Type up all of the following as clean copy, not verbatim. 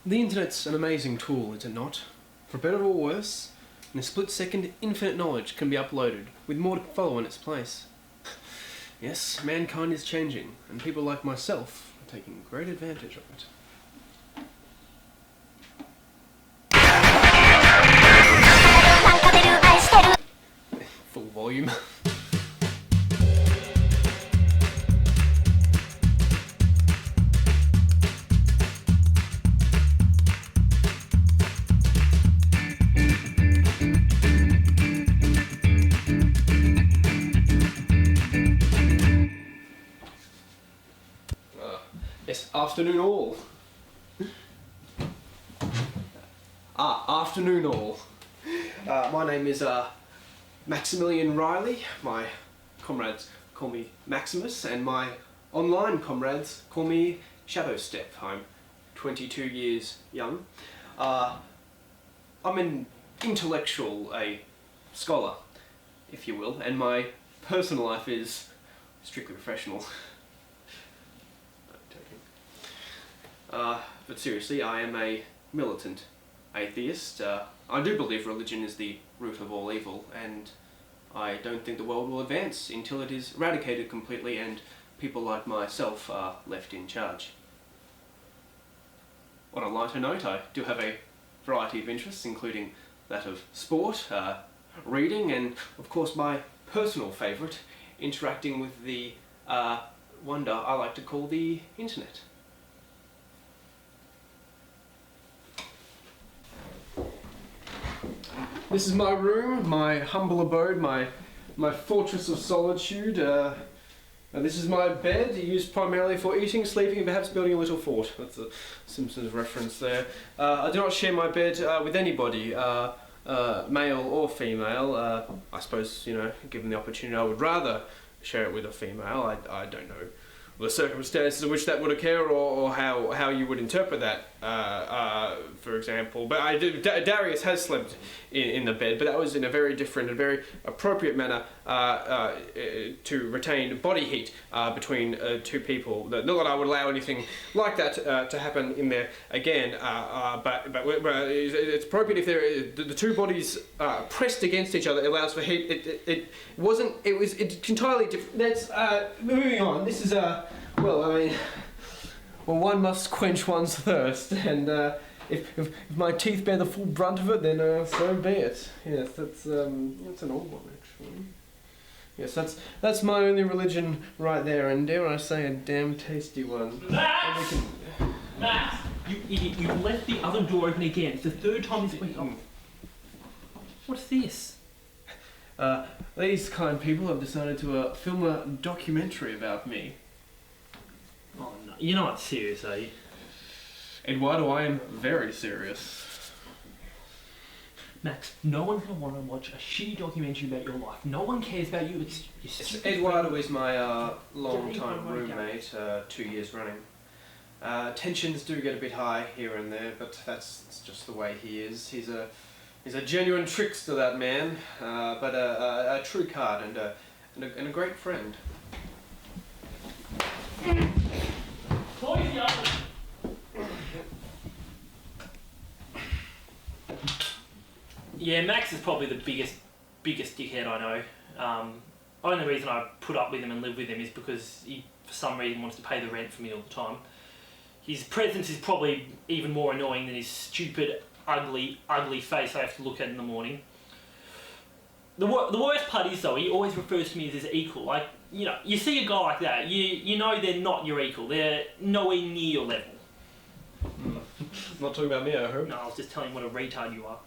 The internet's an amazing tool, is it not? For better or worse, in a split second, infinite knowledge can be uploaded, with more to follow in its place. Yes, mankind is changing, and people like myself are taking great advantage of it. Full volume. Yes, afternoon all. Afternoon all. My name is Maximilian Riley. My comrades call me Maximus, and my online comrades call me Shadowstep. I'm 22 years young. I'm an intellectual, a scholar, if you will, and my personal life is strictly professional. But seriously, I am a militant atheist. I do believe religion is the root of all evil, and I don't think the world will advance until it is eradicated completely and people like myself are left in charge. On a lighter note, I do have a variety of interests, including that of sport, reading, and of course my personal favourite, interacting with the wonder I like to call the internet. This is my room, my humble abode, my fortress of solitude. This is my bed, used primarily for eating, sleeping, and perhaps building a little fort. That's a Simpsons reference there. I do not share my bed with anybody, male or female. I suppose, you know, given the opportunity, I would rather share it with a female. I don't know the circumstances in which that would occur, or how you would interpret that, for example. But Darius has slept in the bed, but that was in a very different and very appropriate manner to retain body heat between two people. Not that I would allow anything like that to happen in there again, but it's appropriate if the two bodies pressed against each other. It allows for heat. It's entirely different. That's moving on. This is one must quench one's thirst, and if my teeth bear the full brunt of it, then so be it. Yes, that's an old one actually. Yes, that's my only religion right there, and dare I say, a damn tasty one. Max! Max! You idiot! You left the oven door open again. It's the third time this week. What's this? These kind people have decided to film a documentary about me. Oh no, you're not serious, are you? Eduardo, I am very serious. Max, no one's gonna want to watch a shitty documentary about your life. No one cares about you. Eduardo is my long-time roommate, 2 years running. Tensions do get a bit high here and there, but that's just the way he is. He's a genuine trickster, that man, but a true card and a great friend. Close the oven. Yeah, Max is probably the biggest dickhead I know. Only reason I put up with him and live with him is because he, for some reason, wants to pay the rent for me all the time. His presence is probably even more annoying than his stupid, ugly face I have to look at in the morning. The worst part is, though, he always refers to me as his equal. Like, you know, you see a guy like that, you know they're not your equal. They're nowhere near your level. Not talking about me, I hope. No, I was just telling him what a retard you are.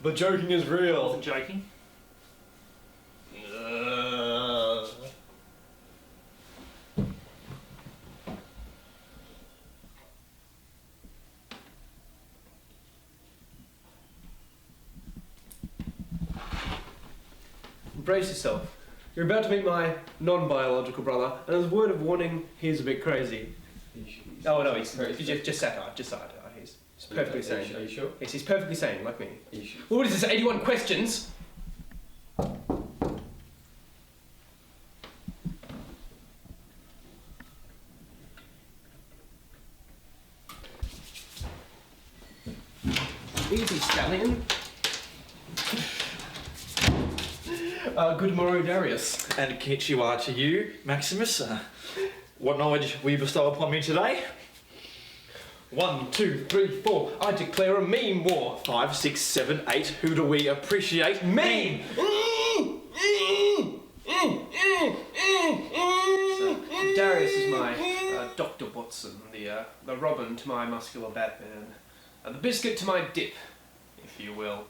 The joking is real. I wasn't joking. Brace yourself. You're about to meet my non-biological brother, and as a word of warning, he's a bit crazy. Oh no, he's just satire, He's perfectly sane. Are you sure? Yes, he's perfectly sane, like me. Are you sure? Well, what is this, 81 questions? Easy, stallion. Good morrow, Darius. And konnichiwa to you, Maximus. What knowledge will you bestow upon me today? 1, 2, 3, 4. I declare a meme war. 5, 6, 7, 8. Who do we appreciate? Meme! So, Darius is my Dr. Watson, the Robin to my muscular Batman, the biscuit to my dip, if you will.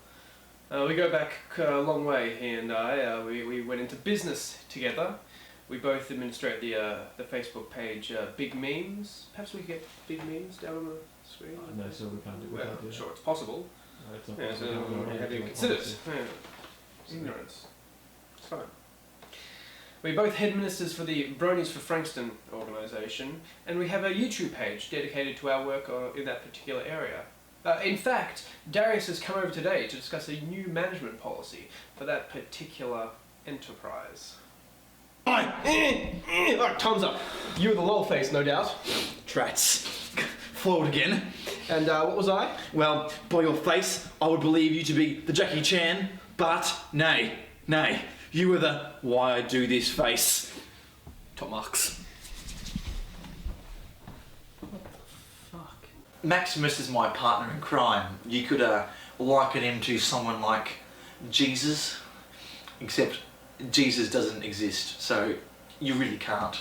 We go back a long way, he and I. We went into business together. We both administrate the Facebook page Big Memes. Perhaps we could get Big Memes down on the screen? No, so we can't do Well, without I'm it. sure it's possible. No, it's not Yeah, possible. so No, no, have you no, considered it's it? not Yeah. Ignorance. It's fine. We both head ministers for the Bronies for Frankston organisation, and we have a YouTube page dedicated to our work in that particular area. In fact, Darius has come over today to discuss a new management policy for that particular enterprise. Time's up. You were the lol face, no doubt. Trats. Foiled again. And what was I? Well, by your face, I would believe you to be the Jackie Chan, but nay. You were the why I do this face. Top marks. Fuck. Maximus is my partner in crime. You could liken him to someone like Jesus, except Jesus doesn't exist, so you really can't.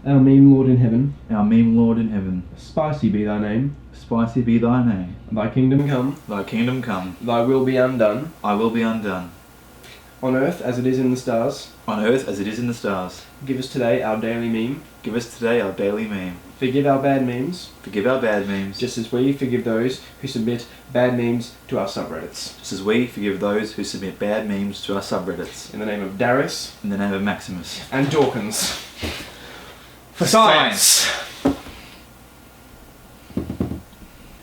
Our meme lord in heaven, Our meme lord in heaven, spicy be thy name, spicy be thy name. thy kingdom come, Thy kingdom come, thy will be undone, I will be undone. on earth as it is in the stars. On earth as it is in the stars. Give us today our daily meme. Give us today our daily meme. Forgive our bad memes, Forgive our bad memes, just as we forgive those who submit bad memes to our subreddits. just as we forgive those who submit bad memes to our subreddits. In the name of Darius In the name of Maximus. and Dawkins. For Science!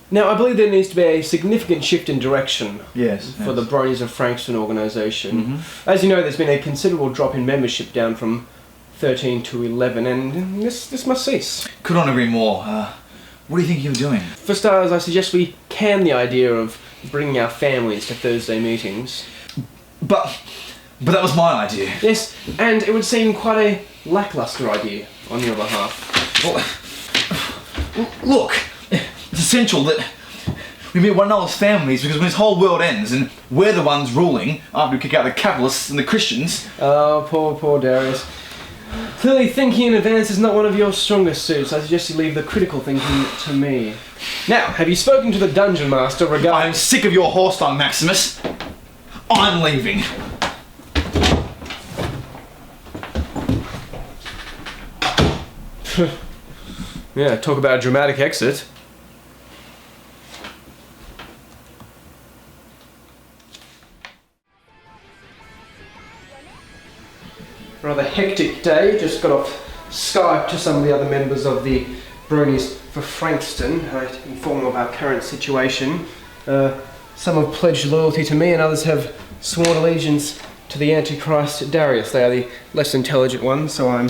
Now, I believe there needs to be a significant shift in direction Yes. for the Bronies of Frankston organisation. Mm-hmm. As you know, there's been a considerable drop in membership, down from 13 to 11, and this must cease. Could not agree more. What do you think you're doing? For starters, I suggest we can the idea of bringing our families to Thursday meetings. But that was my idea. Yes, and it would seem quite a lacklustre idea on your behalf. Well, look, it's essential that we meet one another's families, because when this whole world ends and we're the ones ruling after we kick out the capitalists and the Christians. Oh, poor Darius. Clearly thinking in advance is not one of your strongest suits. I suggest you leave the critical thinking to me. Now, have you spoken to the Dungeon Master regarding... I'm sick of your horse time, Maximus. I'm leaving. Yeah, talk about a dramatic exit. Rather hectic day. Just got off Skype to some of the other members of the Bronies for Frankston. I informed them of our current situation. Some have pledged loyalty to me, and others have sworn allegiance to the Antichrist Darius. They are the less intelligent ones, so I'm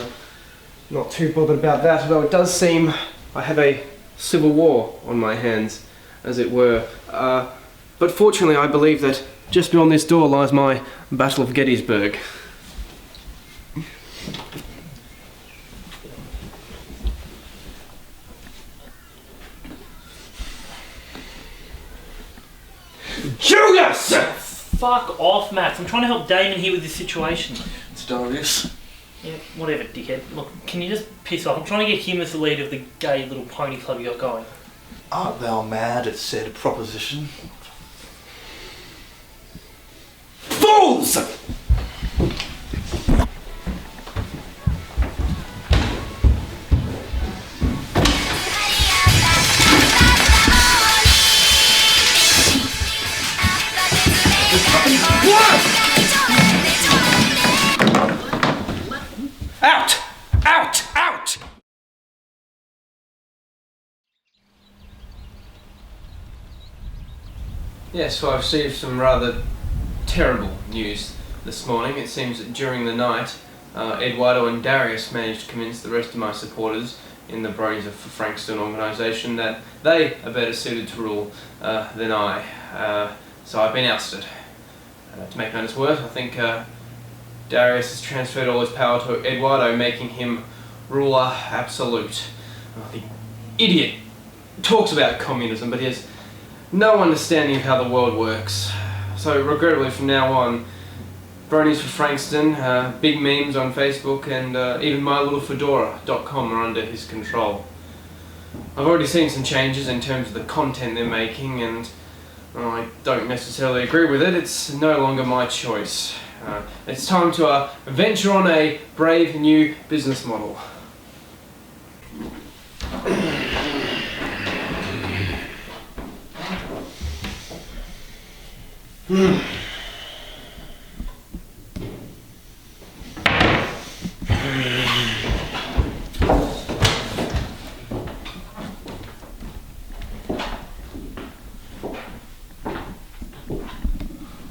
not too bothered about that, although it does seem I have a civil war on my hands, as it were. But fortunately, I believe that just beyond this door lies my Battle of Gettysburg. Judas! Fuck off, Max. I'm trying to help Damon here with this situation. It's Darius. Yeah, whatever, dickhead. Look, can you just piss off? I'm trying to get him as the leader of the gay little pony club you got going. Art thou mad at said proposition? Fools! Out! Out! Out! Yes, so I've received some rather terrible news this morning. It seems that during the night, Eduardo and Darius managed to convince the rest of my supporters in the Bronies of Frankston organisation that they are better suited to rule than I. So I've been ousted. To make matters worse, I think Darius has transferred all his power to Eduardo, making him ruler absolute. The idiot talks about communism, but he has no understanding of how the world works. So regrettably, from now on, Bronies for Frankston, big memes on Facebook, and even mylittlefedora.com are under his control. I've already seen some changes in terms of the content they're making, and I don't necessarily agree with it. It's no longer my choice. It's time to venture on a brave new business model.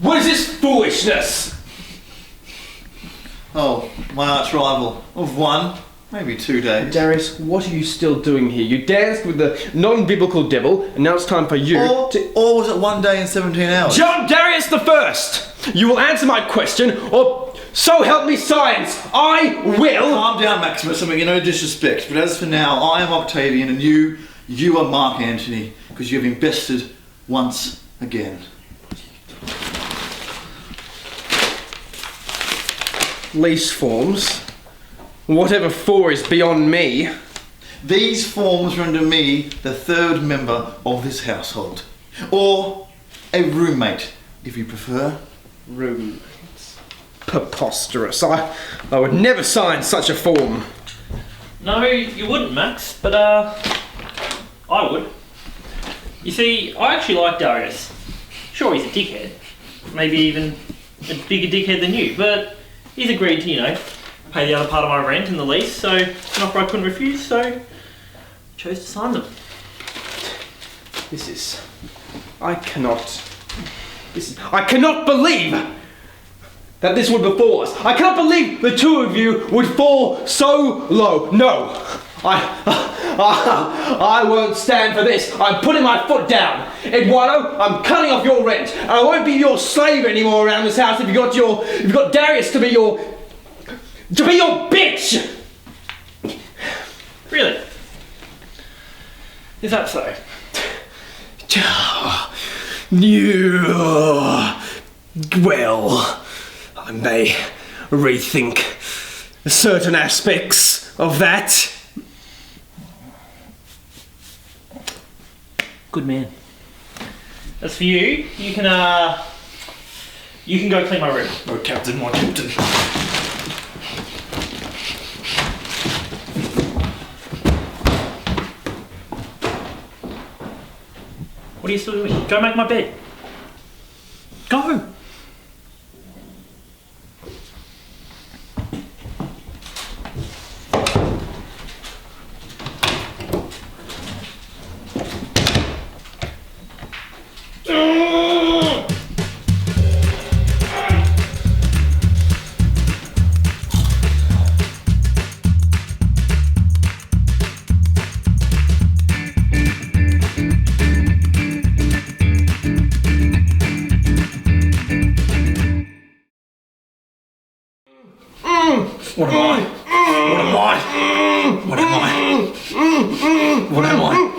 What is this foolishness? Oh, my arch rival of 1, maybe 2 days. Darius, what are you still doing here? You danced with the non-biblical devil, and now it's time for you to... Or was it 1 day and 17 hours? John Darius the First! You will answer my question, or so help me science, I will... Calm down, Maximus. I mean, no disrespect, but as for now, I am Octavian, and you are Mark Antony, because you have been bested once again. Lease forms. Whatever for is beyond me. These forms render me the 3rd member of this household. Or a roommate, if you prefer. Roommates. Preposterous. I would never sign such a form. No, you wouldn't, Max, but I would. You see, I actually like Darius. Sure, he's a dickhead. Maybe even a bigger dickhead than you, but he's agreed to, pay the other part of my rent and the lease, so an offer I couldn't refuse, so I chose to sign them. I cannot believe that this would befall us. I cannot believe the two of you would fall so low. No, I won't stand for this. I'm putting my foot down. Eduardo, I'm cutting off your rent, and I won't be your slave anymore around this house if you've got Darius to be your bitch. Really? Is that so? Well, I may rethink certain aspects of that. Good man. As for you, you can go clean my room. Oh, Captain, my Captain. What are you still doing? Go make my bed. Go! What am I? What am I? What am I? What am I?